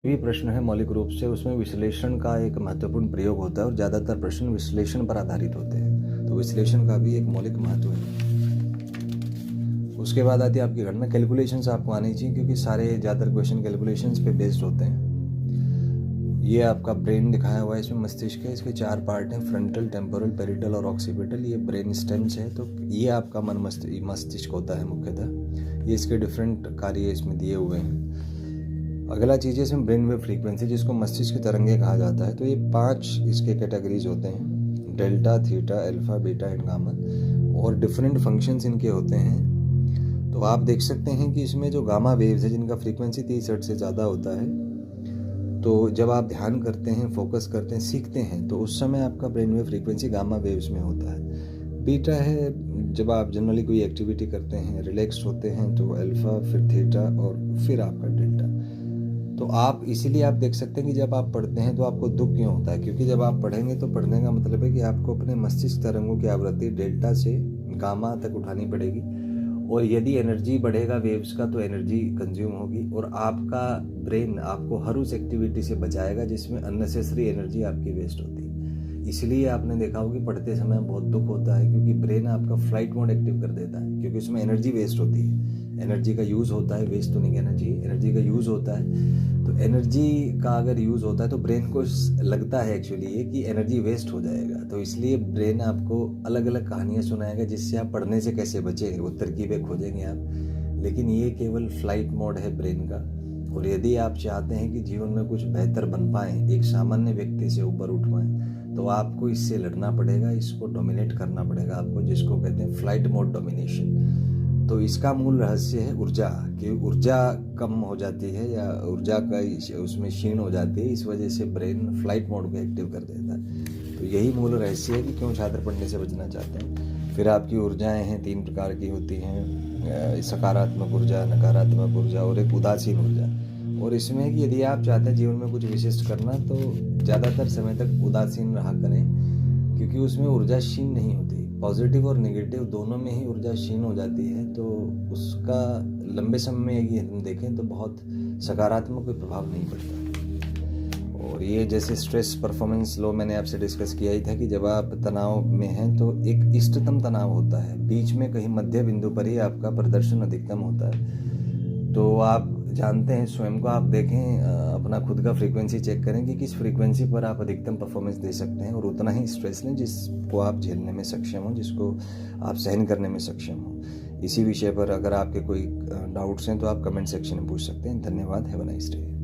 भी प्रश्न है मौलिक रूप से, उसमें विश्लेषण का एक महत्वपूर्ण प्रयोग होता है और ज़्यादातर प्रश्न विश्लेषण पर आधारित होते हैं, तो विश्लेषण का भी एक मौलिक महत्व है। उसके बाद आती है आपकी गणना। कैलकुलेशंस आपको आनी चाहिए क्योंकि सारे ज़्यादातर क्वेश्चन कैलकुलेशंस पे बेस्ड होते हैं। ये आपका ब्रेन दिखाया हुआ है, इसमें मस्तिष्क है, इसके 4 पार्ट हैं, फ्रंटल, टेम्पोरल, पेरिटल और ऑक्सीपिटल। ये ब्रेन स्टेम्स है, तो ये आपका मन मस्तिष्क होता है मुख्यतः। ये इसके डिफरेंट कार्य इसमें दिए हुए हैं। अगला चीज़ है इसमें ब्रेन वेव फ्रीक्वेंसी, जिसको मस्तिष्क की तरंगे कहा जाता है। तो ये 5 इसके कैटेगरीज होते हैं, delta, theta, alpha, beta and gamma, और डिफरेंट फंक्शंस इनके होते हैं। तो आप देख सकते हैं कि इसमें जो गामा वेव्स है जिनका फ्रीक्वेंसी 30 हर्ट्ज से ज़्यादा होता है, तो जब आप ध्यान करते हैं, फोकस करते हैं, सीखते हैं, तो उस समय आपका brain wave frequency gamma waves में होता है। बीटा है जब आप जनरली कोई एक्टिविटी करते हैं, रिलैक्स होते हैं, तो अल्फा, फिर थीटा और फिर आपका डेल्टा। तो आप इसीलिए आप देख सकते हैं कि जब आप पढ़ते हैं तो आपको दुख क्यों होता है, क्योंकि जब आप पढ़ेंगे तो पढ़ने का मतलब है कि आपको अपने मस्तिष्क तरंगों की आवृत्ति डेल्टा से गामा तक उठानी पड़ेगी, और यदि एनर्जी बढ़ेगा वेव्स का तो एनर्जी कंज्यूम होगी, और आपका ब्रेन आपको हर उस एक्टिविटी से बचाएगा जिसमें अननेसेसरी एनर्जी आपकी वेस्ट होती है। इसलिए आपने देखा होगा कि पढ़ते समय बहुत दुख होता है, क्योंकि ब्रेन आपका फ्लाइट मोड एक्टिव कर देता है, क्योंकि उसमें एनर्जी वेस्ट होती है। एनर्जी का यूज़ होता है, वेस्ट तो नहीं कहना चाहिए, एनर्जी का यूज़ होता है। तो एनर्जी का अगर यूज़ होता है तो ब्रेन को लगता है एक्चुअली ये कि एनर्जी वेस्ट हो जाएगा, तो इसलिए ब्रेन आपको अलग अलग कहानियाँ सुनाएगा जिससे आप पढ़ने से कैसे बचें, वो तरकीबें खोजेंगे आप। लेकिन ये केवल फ्लाइट मोड है ब्रेन का, और यदि आप चाहते हैं कि जीवन में कुछ बेहतर बन पाएँ, एक सामान्य व्यक्ति से ऊपर उठ पाएँ, तो आपको इससे लड़ना पड़ेगा, इसको डोमिनेट करना पड़ेगा आपको, जिसको कहते हैं फ्लाइट मोड डोमिनेशन। तो इसका मूल रहस्य है ऊर्जा, कि ऊर्जा कम हो जाती है या ऊर्जा का उसमें क्षीण हो जाती है, इस वजह से ब्रेन फ्लाइट मोड को एक्टिव कर देता है। तो यही मूल रहस्य है कि क्यों छात्र पढ़ने से बचना चाहते हैं। फिर आपकी ऊर्जाएं हैं, 3 प्रकार की होती हैं, सकारात्मक ऊर्जा, नकारात्मक ऊर्जा और एक उदासीन ऊर्जा। और इसमें कि यदि आप चाहते हैं जीवन में कुछ विशिष्ट करना, तो ज़्यादातर समय तक उदासीन रहा करें, क्योंकि उसमें ऊर्जा क्षीण नहीं होती। पॉजिटिव और नेगेटिव दोनों में ही ऊर्जा क्षीण हो जाती है, तो उसका लंबे समय में यदि हम देखें तो बहुत सकारात्मक कोई प्रभाव नहीं पड़ता। और ये जैसे स्ट्रेस परफॉर्मेंस लो मैंने आपसे डिस्कस किया ही था कि जब आप तनाव में हैं तो एक इष्टतम तनाव होता है, बीच में कहीं मध्य बिंदु पर ही आपका प्रदर्शन अधिकतम होता है। तो आप जानते हैं, स्वयं को आप देखें, अपना खुद का फ्रीक्वेंसी चेक करें कि किस फ्रीक्वेंसी पर आप अधिकतम परफॉर्मेंस दे सकते हैं, और उतना ही स्ट्रेस लें जिसको आप झेलने में सक्षम हो, जिसको आप सहन करने में सक्षम हो। इसी विषय पर अगर आपके कोई डाउट्स हैं तो आप कमेंट सेक्शन में पूछ सकते हैं। धन्यवाद। Have a nice day.